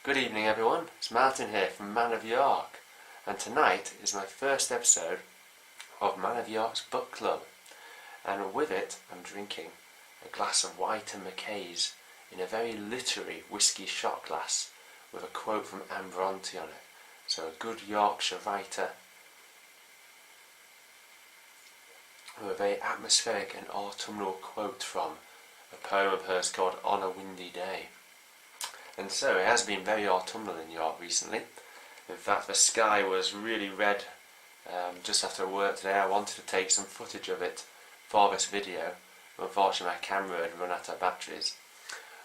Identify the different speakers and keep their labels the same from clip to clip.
Speaker 1: Good evening everyone, it's Martin here from Man of Yorke, and tonight is my first episode of Man of Yorke's book club, and with it I'm drinking a glass of White and Mackay's in a very literary whisky shot glass with a quote from Anne Bronte on it, so a good Yorkshire writer with a very atmospheric and autumnal quote from a poem of hers called On a Windy Day. And so it has been very autumnal in York recently. In fact, the sky was really red just after work today. I wanted to take some footage of it for this video. Unfortunately, my camera had run out of batteries.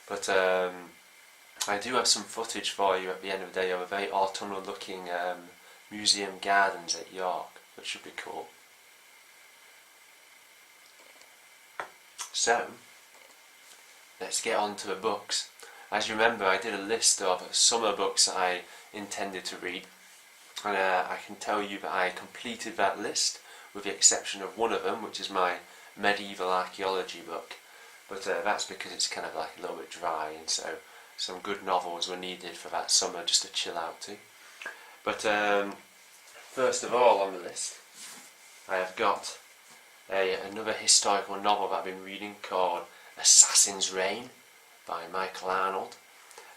Speaker 1: But I do have some footage for you at the end of the day of a very autumnal looking museum gardens at York, which should be cool. So, let's get on to the books. As you remember, I did a list of summer books that I intended to read, and I can tell you that I completed that list with the exception of one of them, which is my medieval archaeology book, but that's because it's kind of like a little bit dry, and so some good novels were needed for that summer just to chill out to. But first of all on the list, I have got another historical novel that I've been reading called Assassin's Reign by Michael Arnold.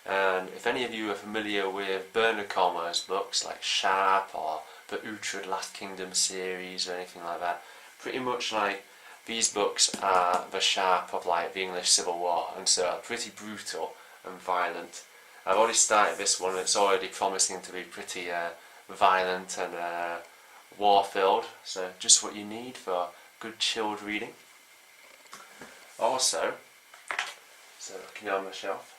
Speaker 1: And if any of you are familiar with Bernard Cornwell's books like Sharp or the Uhtred Last Kingdom series or anything like that, pretty much like these books are the Sharp of like the English Civil War, and so are pretty brutal and violent. I've already started this one and it's already promising to be pretty violent and war-filled, so just what you need for good chilled reading. Also, so looking on the shelf,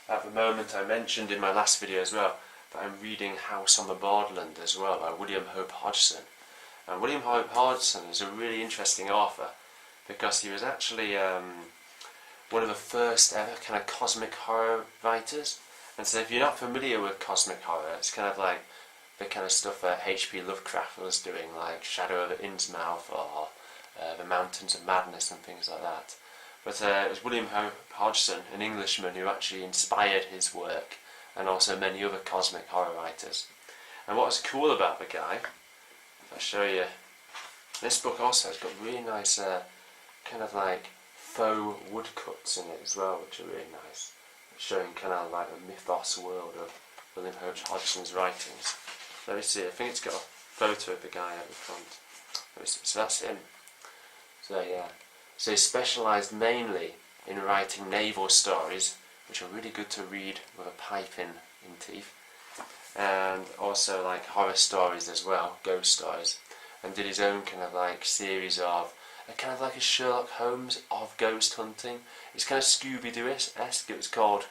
Speaker 1: at the moment I mentioned in my last video as well that I'm reading House on the Borderland as well by William Hope Hodgson. And William Hope Hodgson is a really interesting author because he was actually one of the first ever kind of cosmic horror writers. And so if you're not familiar with cosmic horror, it's kind of like the kind of stuff that H.P. Lovecraft was doing, like Shadow of the Innsmouth or The Mountains of Madness and things like that. But it was William Hope Hodgson, an Englishman, who actually inspired his work, and also many other cosmic horror writers. And what was cool about the guy, if I show you, this book also has got really nice kind of like faux woodcuts in it as well, which are really nice, showing kind of like the mythos world of William Hope Hodgson's writings. Let me see, I think it's got a photo of the guy at the front. So that's him. So yeah. So he specialised mainly in writing naval stories, which are really good to read with a pipe in teeth, and also like horror stories as well, ghost stories, and did his own kind of like series of kind of like a Sherlock Holmes of ghost hunting. It's kind of Scooby-Doo-esque. It was called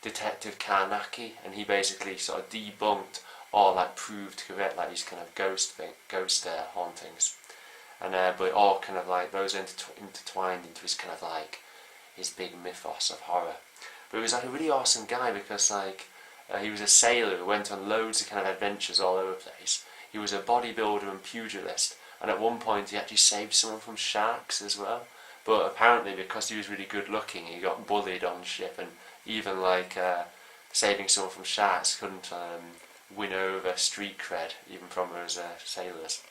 Speaker 1: Detective Karnacki, and he basically sort of debunked or like proved correct like these kind of ghost hauntings. And but it all kind of like those intertwined into his kind of like his big mythos of horror. But he was like a really awesome guy because like he was a sailor who went on loads of kind of adventures all over the place. He was a bodybuilder and pugilist, and at one point he actually saved someone from sharks as well. But apparently because he was really good looking, he got bullied on ship, and even like saving someone from sharks couldn't win over street cred even from those sailors.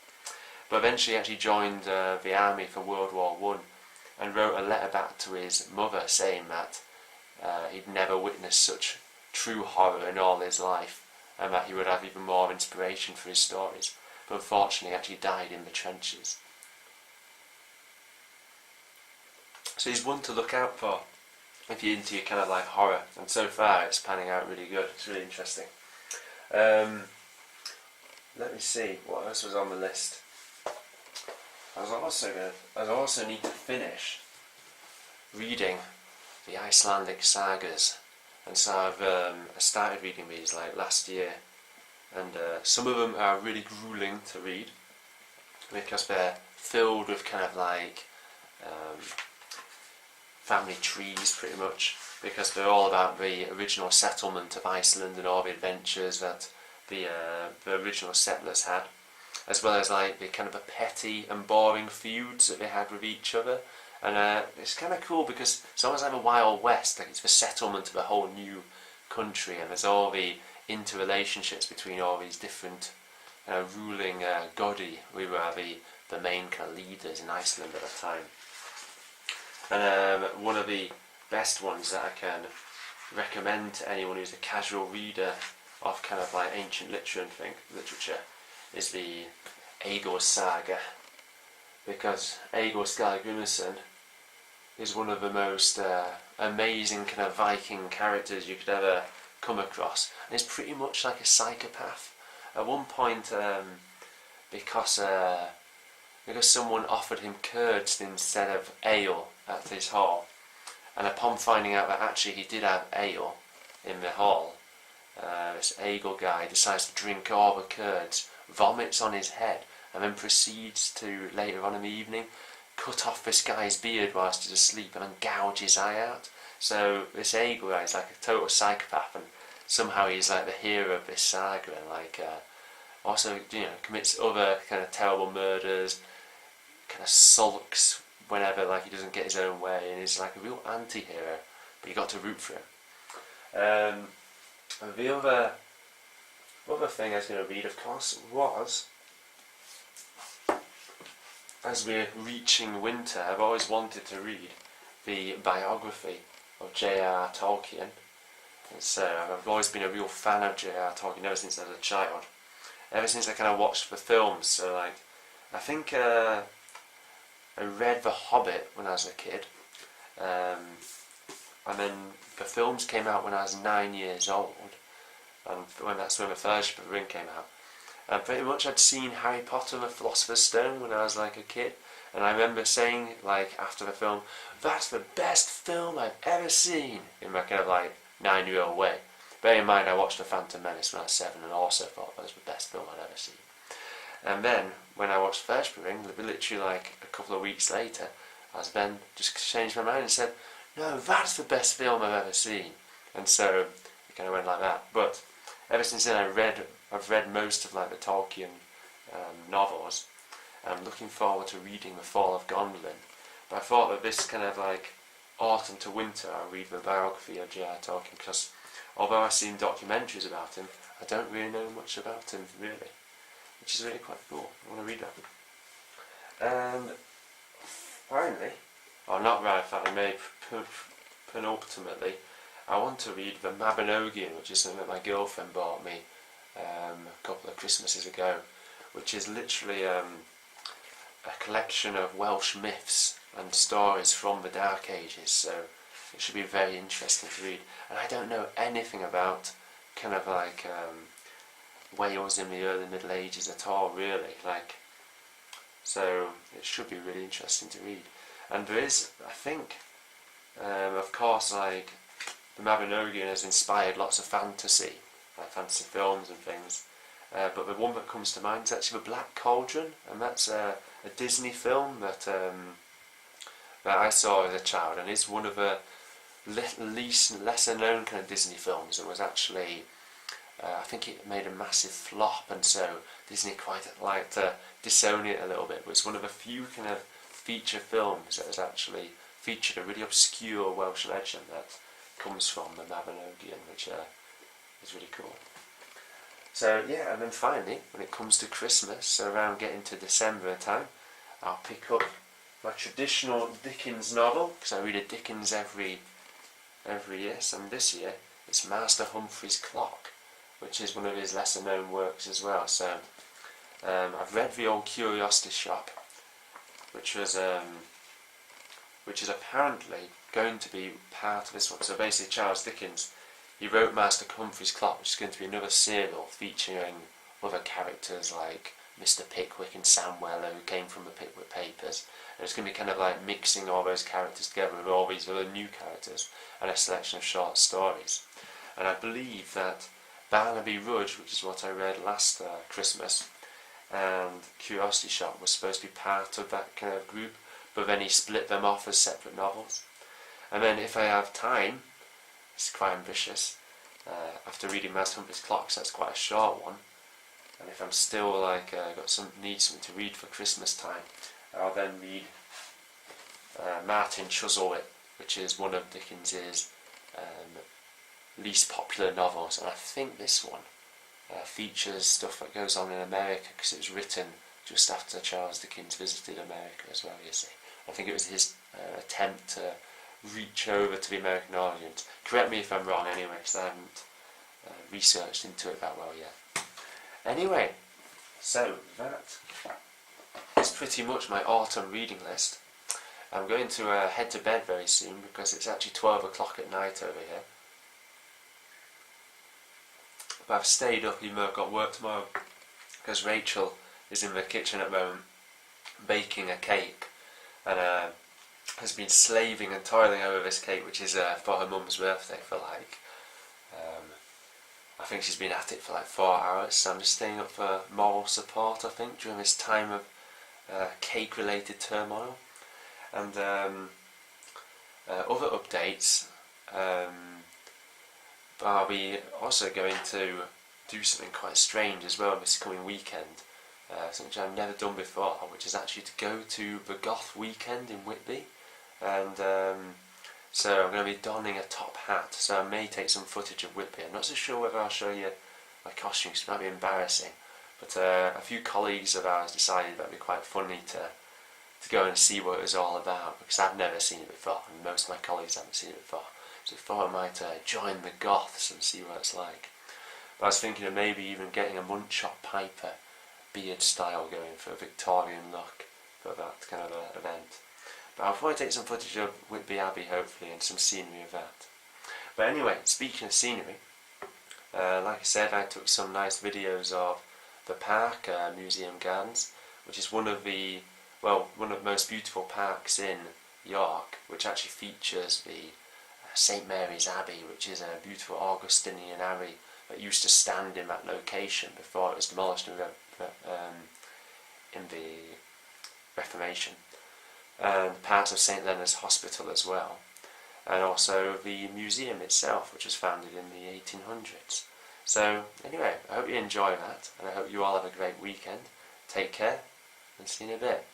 Speaker 1: But eventually he actually joined the army for World War I and wrote a letter back to his mother saying that he'd never witnessed such true horror in all his life, and that he would have even more inspiration for his stories. But unfortunately he actually died in the trenches. So he's one to look out for if you're into your kind of like horror, and so far it's panning out really good. It's really interesting. Let me see what else was on the list. I also need to finish reading the Icelandic sagas, and so I started reading these like last year, and some of them are really grueling to read because they're filled with kind of like family trees pretty much, because they're all about the original settlement of Iceland and all the adventures that the original settlers had, as well as like the kind of the petty and boring feuds that they had with each other. And it's kind of cool because it's almost like a Wild West, like it's the settlement of a whole new country, and there's all the interrelationships between all these different ruling Godi, who were the main kind of leaders in Iceland at the time. And one of the best ones that I can recommend to anyone who's a casual reader of kind of like ancient literature is the Egor saga, because Egor Skallagrimsson is one of the most amazing kind of Viking characters you could ever come across, and he's pretty much like a psychopath. At one point, because someone offered him curds instead of ale at his hall, and upon finding out that actually he did have ale in the hall, this Egor guy decides to drink all the curds, vomits on his head, and then proceeds to, later on in the evening, cut off this guy's beard whilst he's asleep and then gouge his eye out. So this Egor guy is like a total psychopath, and somehow he's like the hero of this saga, and like also commits other kind of terrible murders, kind of sulks whenever like he doesn't get his own way, and is like a real anti-hero, but you got to root for him. The other thing I was going to read, of course, was, as we're reaching winter, I've always wanted to read the biography of J.R.R. Tolkien. And so I've always been a real fan of J.R.R. Tolkien ever since I was a child. Ever since I kind of watched the films. So like, I think I read The Hobbit when I was a kid. And then the films came out when I was 9 years old. And that's when the Fellowship of the Ring came out. And pretty much I'd seen Harry Potter and the Philosopher's Stone when I was like a kid, and I remember saying like after the film, "That's the best film I've ever seen," in my kind of like 9-year-old way. Bear in mind I watched The Phantom Menace when I was 7 and also thought that was the best film I'd ever seen. And then when I watched Fellowship of the Ring, literally like a couple of weeks later, as Ben just changed my mind and said, "No, that's the best film I've ever seen." And so it kind of went like that. But ever since then I've read most of like the Tolkien novels. I'm looking forward to reading The Fall of Gondolin. But I thought that this kind of like autumn to winter I'll read the biography of J.R.R. Tolkien, because although I've seen documentaries about him, I don't really know much about him really, which is really quite cool. I want to read that. And finally, or not right finally, maybe penultimately, I want to read The Mabinogion, which is something that my girlfriend bought me a couple of Christmases ago, which is literally a collection of Welsh myths and stories from the Dark Ages, so it should be very interesting to read. And I don't know anything about kind of like Wales in the early Middle Ages at all really, so it should be really interesting to read. And there is, I think, of course, like the Mabinogion has inspired lots of fantasy, like fantasy films and things, but the one that comes to mind is actually The Black Cauldron, and that's a Disney film that I saw as a child, and it's one of the lesser known kind of Disney films. It was actually, I think it made a massive flop, and so Disney quite liked to disown it a little bit, but it's one of the few kind of feature films that has actually featured a really obscure Welsh legend that comes from the Mabinogion, which is really cool. So yeah, and then finally, when it comes to Christmas, so around getting to December time, I'll pick up my traditional Dickens novel, because I read a Dickens every year. So this year it's Master Humphrey's Clock, which is one of his lesser known works as well. So I've read The Old Curiosity Shop, which is apparently going to be part of this one. So basically Charles Dickens, he wrote Master Humphrey's Clock, which is going to be another serial featuring other characters like Mr. Pickwick and Sam Weller, who came from the Pickwick Papers. And it's going to be kind of like mixing all those characters together with all these other new characters and a selection of short stories. And I believe that Barnaby Rudge, which is what I read last Christmas, and Curiosity Shop was supposed to be part of that kind of group, but then he split them off as separate novels. And then if I have time, it's quite ambitious, after reading Master Humphrey's Clock, so that's quite a short one, and if I'm still like need something to read for Christmas time, I'll then read Martin Chuzzlewit, which is one of Dickens's least popular novels, and I think this one features stuff that goes on in America because it was written just after Charles Dickens visited America as well, you see. I think it was his attempt to reach over to the American audience. Correct me if I'm wrong anyway, because I haven't researched into it that well yet. Anyway, so that is pretty much my autumn reading list. I'm going to head to bed very soon because it's actually 12 o'clock at night over here. But I've stayed up even though I've got work tomorrow because Rachel is in the kitchen at the moment baking a cake and has been slaving and toiling over this cake, which is for her mum's birthday for I think she's been at it for 4 hours, so I'm just staying up for moral support, I think, during this time of cake related turmoil. And other updates, I'll be also going to do something quite strange as well this coming weekend, something I've never done before, which is actually to go to the Goth weekend in Whitby, and so I'm going to be donning a top hat, so I may take some footage of Whitby. I'm not so sure whether I'll show you my costumes, it might be embarrassing, but a few colleagues of ours decided that it would be quite funny to go and see what it was all about, because I've never seen it before, and most of my colleagues haven't seen it before, so I thought I might join the Goths and see what it's like. But I was thinking of maybe even getting a Muntshot Piper beard style going for a Victorian look for that kind of event. But I'll probably take some footage of Whitby Abbey hopefully and some scenery of that. But anyway, speaking of scenery, like I said, I took some nice videos of the park, Museum Gardens, which is one of the most beautiful parks in York, which actually features the St Mary's Abbey, which is a beautiful Augustinian abbey that used to stand in that location before it was demolished in the Reformation. And parts of St Leonard's Hospital as well, and also the museum itself, which was founded in the 1800s. So anyway, I hope you enjoy that, and I hope you all have a great weekend. Take care, and see you in a bit.